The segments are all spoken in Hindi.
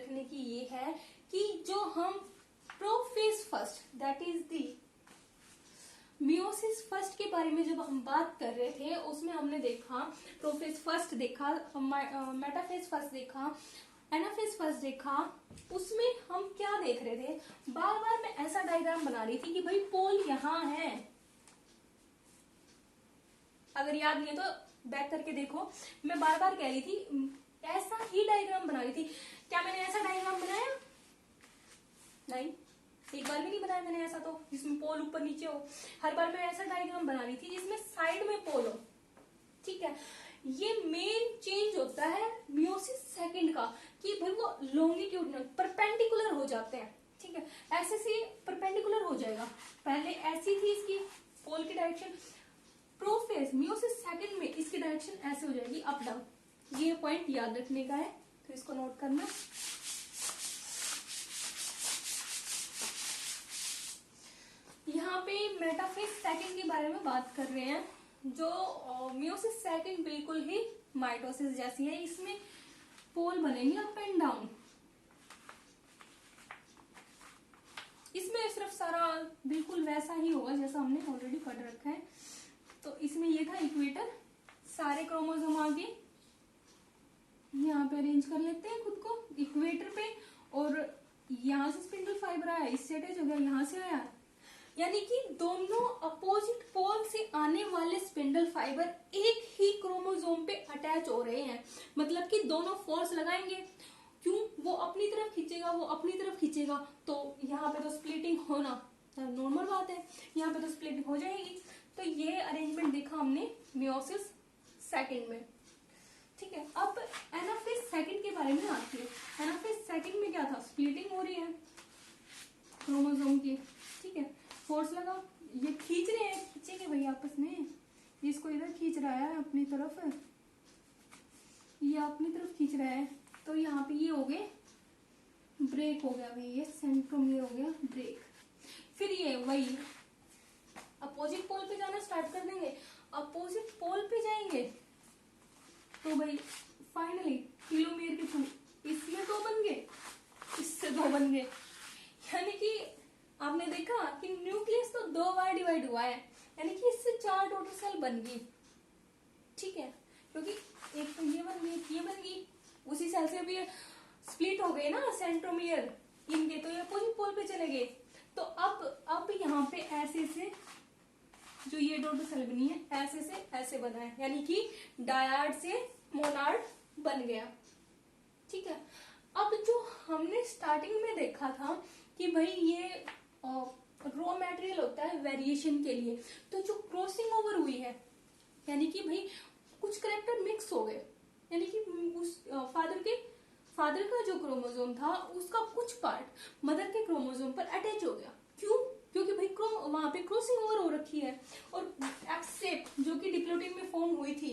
रखने की ये है कि जो हम prophase first that is the meiosis first के बारे में जब हम बात कर रहे थे उसमें हमने देखा प्रोफेज फर्स्ट देखा, मेटाफेज फर्स्ट देखा, एनाफेज फर्स्ट देखा। उसमें हम क्या देख रहे थे, बार बार मैं ऐसा डायग्राम बना रही थी कि भाई पोल यहां है। अगर याद नहीं है तो बैक करके देखो, मैं बार बार कह रही थी ऐसा ही डायग्राम बना रही थी। क्या मैंने ऐसा डायग्राम बनाया? नहीं, एक बार भी नहीं बनाया मैंने ऐसा, तो जिसमें पोल ऊपर नीचे हो। हर बार मैं ऐसा डायग्राम बना रही थी जिसमें साइड में पोल हो। ठीक है, ये मेन चेंज होता है मियोसिस सेकंड का कि भाई वो लॉन्गिट्यूडनल परपेंडिकुलर हो जाते हैं। ठीक है, ऐसे से परपेंडिकुलर हो जाएगा। पहले ऐसी थी इसकी पोल की डायरेक्शन, प्रोफेज मियोसिस सेकंड में इसकी डायरेक्शन ऐसे हो जाएगी, अप डाउन। ये पॉइंट याद रखने का है, तो इसको नोट करना। यहाँ पे मेटाफेज सेकंड के बारे में बात कर रहे हैं। जो मियोसिस सेकंड बिल्कुल ही माइटोसिस जैसी है, इसमें पोल बनेंगे अप एंड डाउन। इसमें सिर्फ सारा बिल्कुल वैसा ही होगा जैसा हमने ऑलरेडी पढ़ रखा है। तो इसमें ये था इक्वेटर, सारे क्रोमोसोम आगे यहाँ पे अरेंज कर लेते हैं खुद को इक्वेटर पे, और यहाँ से स्पिंडल फाइबर आया, इससे अटैच हो गया, यहाँ से आया, यानी कि दोनों अपोजिट पोल से आने वाले स्पिंडल फाइबर एक ही क्रोमोसोम पे अटैच हो रहे हैं। मतलब कि दोनों फोर्स लगाएंगे, क्यों? वो अपनी तरफ खींचेगा, वो अपनी तरफ खींचेगा, तो यहाँ पे तो स्प्लिटिंग होना नॉर्मल बात है, यहाँ पे तो स्प्लिटिंग हो जाएगी। तो ये अरेंजमेंट देखा हमने मियोसिस सेकंड में। ठीक है, अब एनाफेज सेकंड के बारे में आती है। एनाफेज सेकंड में क्या था, स्प्लिटिंग हो रही है क्रोमोसोम की। ठीक है, फोर्स लगा, ये खींच रहे हैं, खींचेंगे भाई आपस में, इसको इधर खींच रहा है अपनी तरफ, ये अपनी तरफ खींच रहा है, तो यहाँ पे ये हो गए ब्रेक हो गया भाई, ये सेंट्रोमियर हो गया ब्रेक। फिर ये वही अपोजिट पोल पे जाना स्टार्ट कर देंगे, अपोजिट पोल पे जाएंगे तो भाई फाइनली टेलोमेयर के थ्रू इसमें दो बन गए, इससे दो बन गए। यानी कि आपने देखा कि न्यूक्लियस तो दो बार डिवाइड हुआ है, यानी कि इससे 4 टोटल सेल बन गई। ठीक है, क्योंकि एक तो ये बन गई, ये बन गई, उसी सेल से भी स्प्लिट हो गए ना सेंट्रोमियर इनके, तो ये अपोजिट पोल पे चले गए। तो अब यहाँ पे ऐसे से जो ये टोटल सेल बनी है ऐसे से ऐसे बना है, यानी कि डायाड से मोनाड बन गया। ठीक है, अब जो हमने स्टार्टिंग में देखा था कि भाई ये रॉ मटेरियल होता है वेरिएशन के लिए, तो जो क्रॉसिंग ओवर हुई है, यानी कि भाई कुछ करेक्टर मिक्स हो गए, यानी कि उस फादर का जो क्रोमोसोम था उसका कुछ पार्ट मदर के क्रोमोसोम पर अटैच हो गया। क्यों? क्योंकि भाई वहां पे क्रॉसिंग ओवर हो रखी है। और एक्स शेप जो कि डिप्लोइड में फॉर्म हुई थी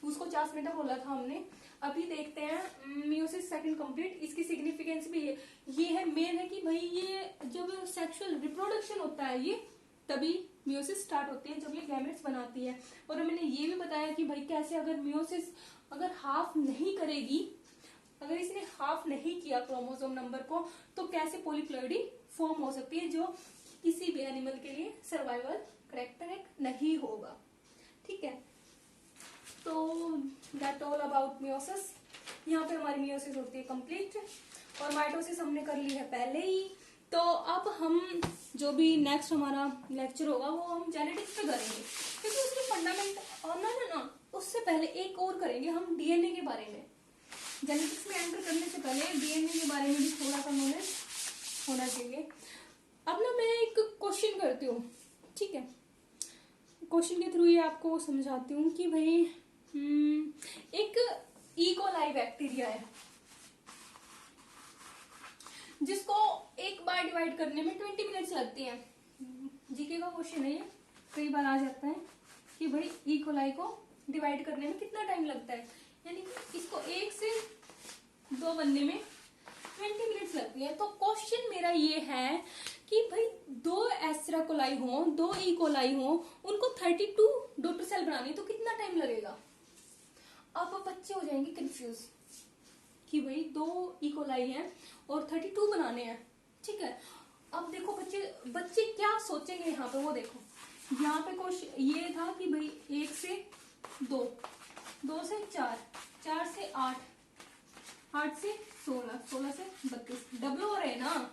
उसको चासमेटा बोला था हमने। अभी देखते हैं मियोसिस सेकंड कंप्लीट, इसकी सिग्निफिकेंस भी ये है मेन है कि भाई ये जब सेक्सुअल रिप्रोडक्शन होता है ये तभी मियोसिस स्टार्ट होती है, जब ये गैमेट्स बनाती है। और मैंने ये भी बताया कि भाई कैसे अगर मियोसिस अगर हाफ नहीं करेगी, अगर इसने हाफ नहीं किया क्रोमोसोम नंबर को, तो कैसे पॉलीप्लॉइडी फॉर्म हो सकती है जो किसी भी एनिमल के लिए सर्वाइवल करेक्टर नहीं होगा। ठीक है, तो दैट ऑल अबाउट मियोसिस। यहाँ पे हमारी मियोसिस होती है कंप्लीट, और माइटोसिस हमने कर ली है पहले ही। तो अब हम जो भी नेक्स्ट हमारा लेक्चर होगा वो हम जेनेटिक्स पे करेंगे, क्योंकि उसके फंडामेंट और ना उससे पहले एक और करेंगे हम डीएनए के बारे में। जेनेटिक्स में एंटर करने से पहले डीएनए के बारे में भी थोड़ा सा नॉलेज होना चाहिए। अब ना मैं एक क्वेश्चन करती हूँ, ठीक है, क्वेश्चन के थ्रू ये आपको समझाती हूँ कि भाई एक इकोलाई बैक्टीरिया है जिसको एक बार डिवाइड करने में 20 मिनट्स लगती हैं। जीके का क्वेश्चन है ये, कई बार आ जाता है कि भाई इकोलाई को डिवाइड करने में कितना टाइम लगता है, यानी कि इसको 1 से 2 बनने में 20 मिनट्स लगती है। तो क्वेश्चन मेरा ये है कि भाई 2 एस्टेरा कोलाई हो, 2 ई कोलाई हो, उनको 32 डॉटर सेल बनानी तो कितना टाइम लगेगा। अब बच्चे हो जाएंगे कंफ्यूज कि भाई 2 इकोलाई है और 32 बनाने हैं, ठीक है। अब देखो बच्चे क्या सोचेंगे यहाँ पे, वो देखो यहाँ पे क्वेश्चन ये था कि भाई 1 से 2, 2 से 4, 4 से 8, 8 से 16, 16 से 32, डबल हो रहे हैं ना।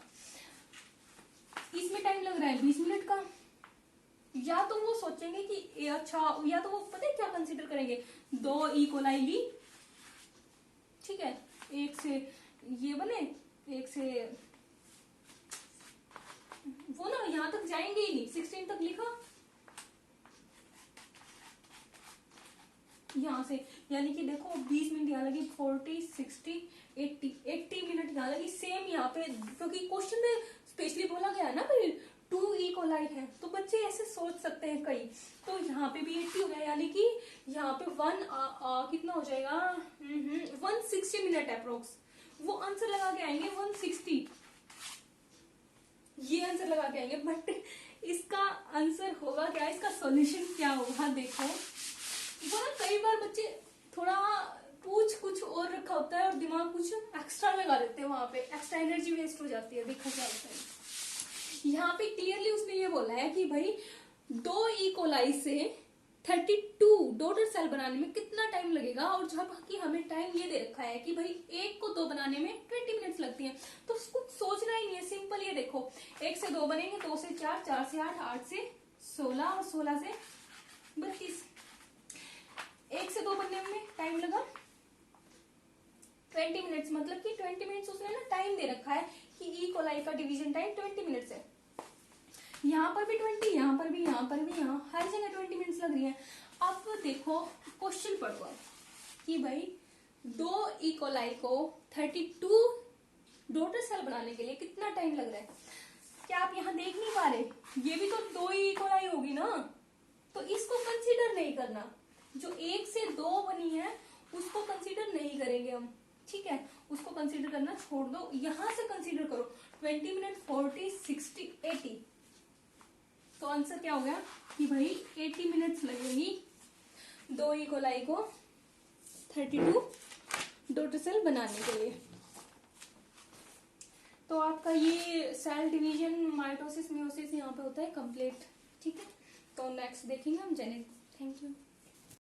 इसमें टाइम लग रहा है 20 मिनट का। या तो वो सोचेंगे कि अच्छा, या तो वो पता है क्या कंसीडर करेंगे, 2 इकोलाई ली, ठीक है, 1 से ये बने, 1 से वो ना यहां तक जाएंगे ही नहीं, 16 तक लिखा यहां से, यानी कि देखो 20 मिनट यहाँ लगी, 40, 60, 80 मिनट यहाँ लगी। सेम यहाँ पे, क्योंकि क्वेश्चन में स्पेशली बोला गया है ना भाई 2 इकोलाई है, तो बच्चे ऐसे सोच सकते हैं कई। तो यहाँ पे भी 80 हो गया, यानी कि यहाँ पे कितना हो जाएगा, 160 मिनट अप्रोक्स। वो आंसर लगा के आएंगे 160, ये आंसर लगा के आएंगे। बट इसका आंसर होगा क्या, इसका सॉल्यूशन क्या होगा, देखो वो ना कई बार बच्चे थोड़ा पूछ कुछ और रखा होता है और दिमाग कुछ एक्स्ट्रा लगा देते हैं, वहां पे एक्स्ट्रा एनर्जी वेस्ट हो जाती है। देखो क्या होता है, यहाँ पे क्लियरली उसने ये बोला है कि भाई 2 इकोलाई से 32 डॉटर सेल बनाने में कितना टाइम लगेगा, और जबकि हमें टाइम ये दे रखा है कि भाई 1 को 2 बनाने में 20 मिनट्स लगती हैं। तो कुछ सोचना ही नहीं है, सिंपल। ये देखो 1 से 2 बनेंगे, 2 से 4, 4 से 8, 8 से 16 और 16 से 32। 1 से 2 बनने में टाइम लगा 20 मिनट्स, मतलब कि 20 मिनट्स उसने ना टाइम दे रखा है कि ई कोलाई का डिवीजन टाइम 20 मिनट्स है। यहाँ पर भी 20, यहाँ पर भी, यहाँ पर भी, यहाँ हर जगह 20 मिनट्स लग रही है। अब देखो क्वेश्चन पढ़ो अब कि भाई 2 ई कोलाई को 32 डॉटर सेल बनाने के लिए कितना टाइम लग रहा है। क्या आप यहाँ देख नहीं पा रहे, ये भी तो 2 ई कोलाई होगी ना, तो इसको कंसीडर नहीं करना। जो 1 से 2 बनी है उसको कंसीडर नहीं करेंगे हम, ठीक है, उसको कंसीडर करना छोड़ दो। यहां से कंसीडर करो 20 मिनट, 40, 60, 80। तो आंसर क्या हो गया कि भाई 80 मिनट्स लगेंगी 2 इकोलाई को 32 डॉटर सेल बनाने के लिए। तो आपका ये सेल डिवीजन, माइटोसिस, मियोसिस यहाँ पे होता है कंप्लीट, ठीक है। तो नेक्स्ट देखेंगे हम जेनेटिक्स। Thank you.